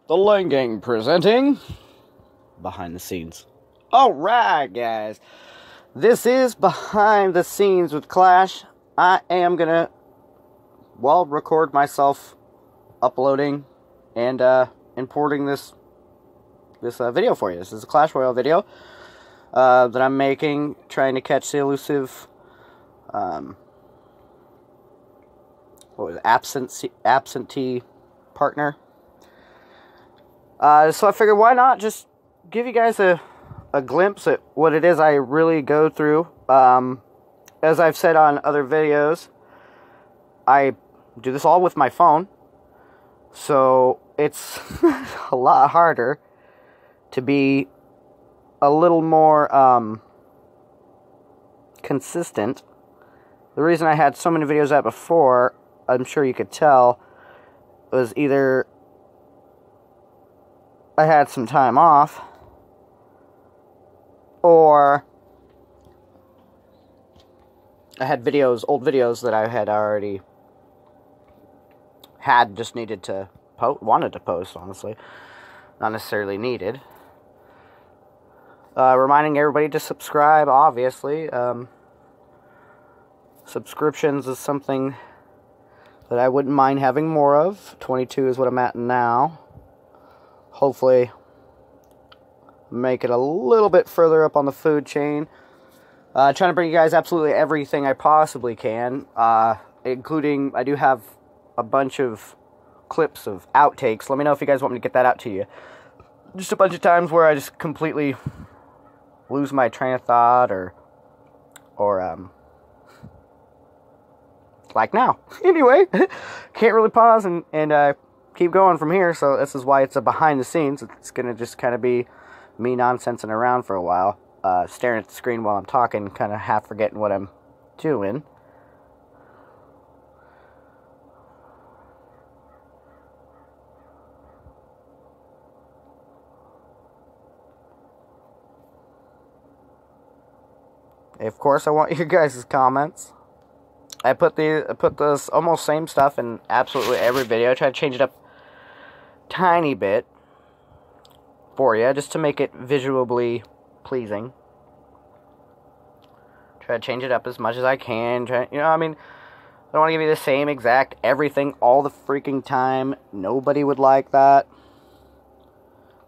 The Lane Gang presenting Behind the Scenes. Alright, guys. This is Behind the Scenes with Clash. I am gonna, record myself uploading and importing this video for you. This is a Clash Royale video that I'm making, trying to catch the elusive absentee partner. So I figured, why not just give you guys a glimpse at what it is I really go through. As I've said on other videos, I do this all with my phone, so it's a lot harder to be a little more consistent. The reason I had so many videos out before, I'm sure you could tell, was either I had some time off, or I had old videos that I had already just needed to wanted to post, honestly. Not necessarily needed. Reminding everybody to subscribe, obviously. Subscriptions is something that I wouldn't mind having more of. 22 is what I'm at now. Hopefully make it a little bit further up on the food chain. Trying to bring you guys absolutely everything I possibly can, including, I do have a bunch of clips of outtakes. Let me know if you guys want me to get that out to you. Just a bunch of times where I just completely lose my train of thought, or like now. Anyway, can't really pause and keep going from here, so this is why it's a behind the scenes. It's gonna just kind of be me nonsensing around for a while, staring at the screen while I'm talking, kind of half forgetting what I'm doing. Of course, I want your guys' comments. I put this almost same stuff in absolutely every video. I try to change it up tiny bit for you, just to make it visually pleasing. Try to change it up as much as I can. I don't want to give you the same exact everything all the freaking time. Nobody would like that.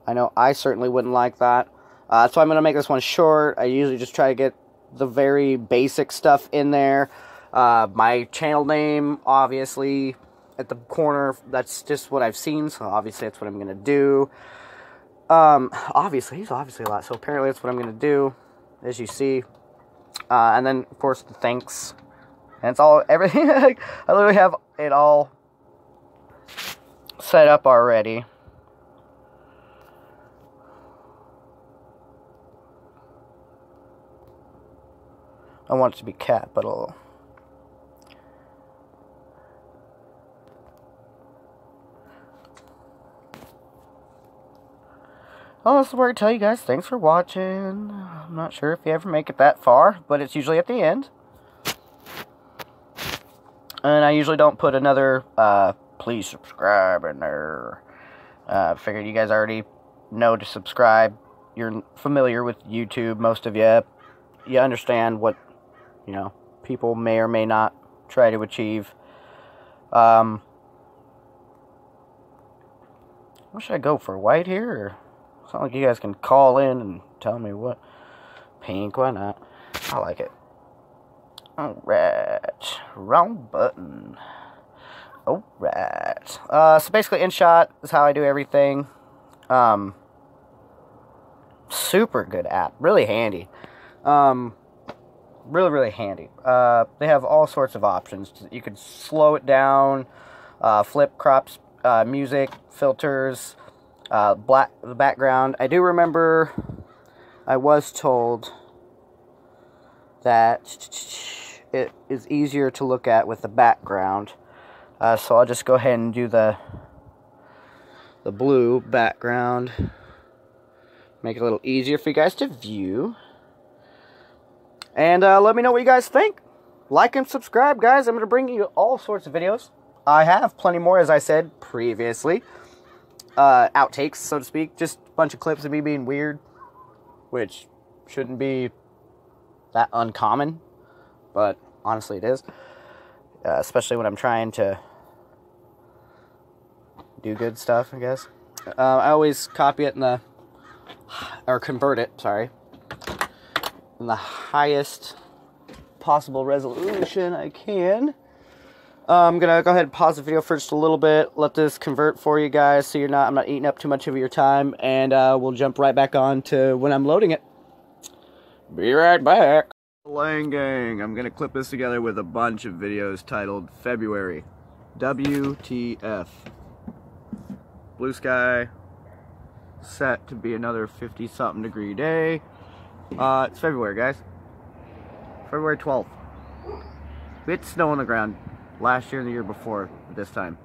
I know I certainly wouldn't like that. So I'm going to make this one short. I usually just try to get the very basic stuff in there. My channel name, obviously, at the corner, that's just what I've seen, so obviously that's what I'm going to do. He's obviously a lot, so apparently that's what I'm going to do, as you see. And then, of course, the thanks. And it's all, everything, I literally have it all set up already. I want it to be cat, but I'll... Well, this is where I tell you guys, thanks for watching. I'm not sure if you ever make it that far, but it's usually at the end. And I usually don't put another, please subscribe in there. Figured you guys already know to subscribe. You're familiar with YouTube, most of you. You understand what, people may or may not try to achieve. What should I go for, white here, or... It's not like you guys can call in and tell me what. Pink, why not? I like it. Alright. Wrong button. Alright. So basically, InShot is how I do everything. Super good app. Really handy. Really, really handy. They have all sorts of options. You could slow it down, flip, crops, music, filters, the background. I do remember I was told that it is easier to look at with the background, so I'll just go ahead and do the blue background, make it a little easier for you guys to view. And let me know what you guys think. Like and subscribe, guys. I'm going to bring you all sorts of videos. I have plenty more, as I said previously. outtakes, so to speak. Just a bunch of clips of me being weird, which shouldn't be that uncommon, but honestly it is. Especially when I'm trying to do good stuff, I guess. I always copy it or convert it, sorry, in the highest possible resolution I can. I'm gonna go ahead and pause the video for just a little bit, let this convert for you guys so I'm not eating up too much of your time, and we'll jump right back on to when I'm loading it. Be right back. Lang gang, I'm gonna clip this together with a bunch of videos titled February. WTF. Blue sky, set to be another 50-something degree day. It's February, guys. February 12th. We had snow on the ground last year and the year before at this time.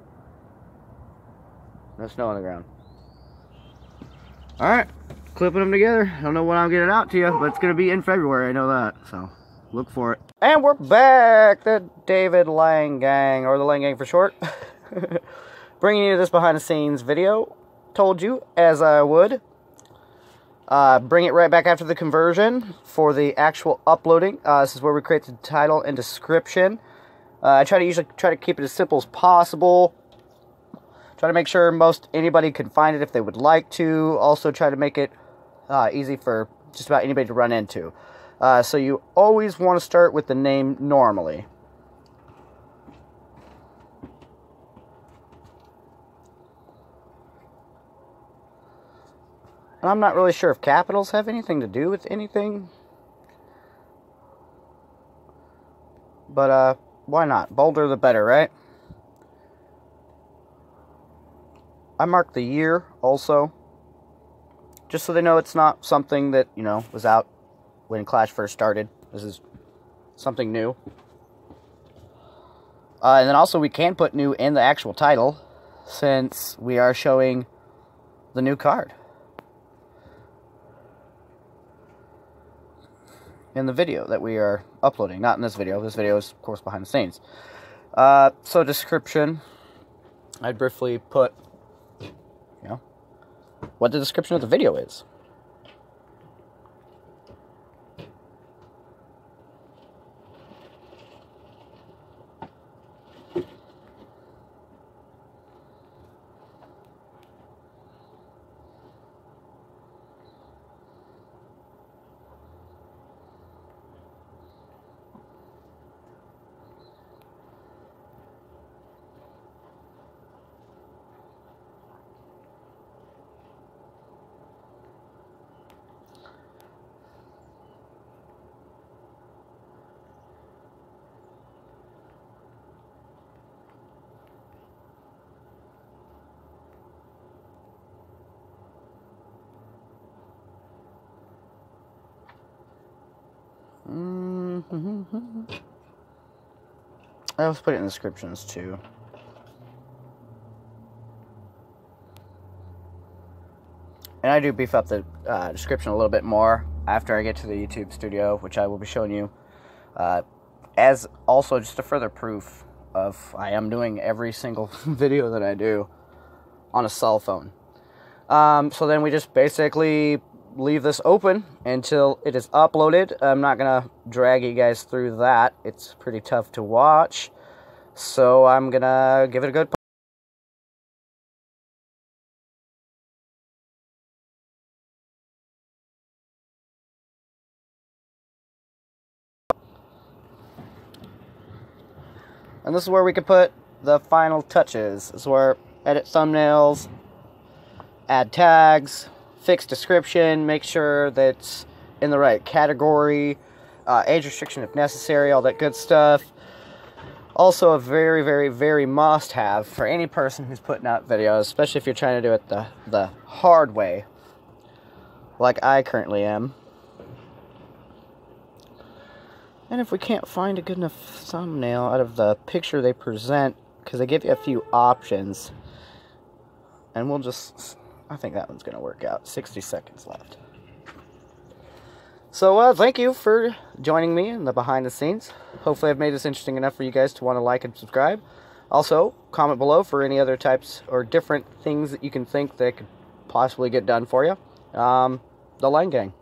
No snow on the ground. Alright, clipping them together. I don't know when I'll get it out to you, but it's going to be in February, I know that. So, look for it. And we're back! The David Lang Gang, or the Lang Gang for short. Bringing you this behind the scenes video. Told you, as I would. Bring it right back after the conversion for the actual uploading. This is where we create the title and description. I usually try to keep it as simple as possible. Try to make sure anybody can find it if they would like to. Also try to make it easy for just about anybody to run into. So you always want to start with the name normally. And I'm not really sure if capitals have anything to do with anything. But, why not? Bolder the better, right? I marked the year, also. Just so they know it's not something that, was out when Clash first started. This is something new. And then also we can put new in the actual title, since we are showing the new card in the video that we are uploading. Not in this video. This video is, of course, behind the scenes. So description, I'd briefly put, what the description of the video is. I also put it in the descriptions too. And I do beef up the description a little bit more after I get to the YouTube studio, which I will be showing you, as also just a further proof of I am doing every single video that I do on a cell phone. So then we just basically leave this open until it is uploaded. I'm not gonna drag you guys through that. It's pretty tough to watch, so I'm gonna give it a good and this is where we can put the final touches. This is where edit thumbnails, add tags, fix description, make sure that it's in the right category, age restriction if necessary, all that good stuff. Also a very, very, very must-have for any person who's putting out videos, especially if you're trying to do it the hard way, like I currently am. And if we can't find a good enough thumbnail out of the picture they present, because they give you a few options, and we'll just, I think that one's going to work out. 60 seconds left. So, thank you for joining me in the behind the scenes. Hopefully I've made this interesting enough for you guys to want to like and subscribe. Also, comment below for any other types or different things that you can think that could possibly get done for you. The Lang Gang.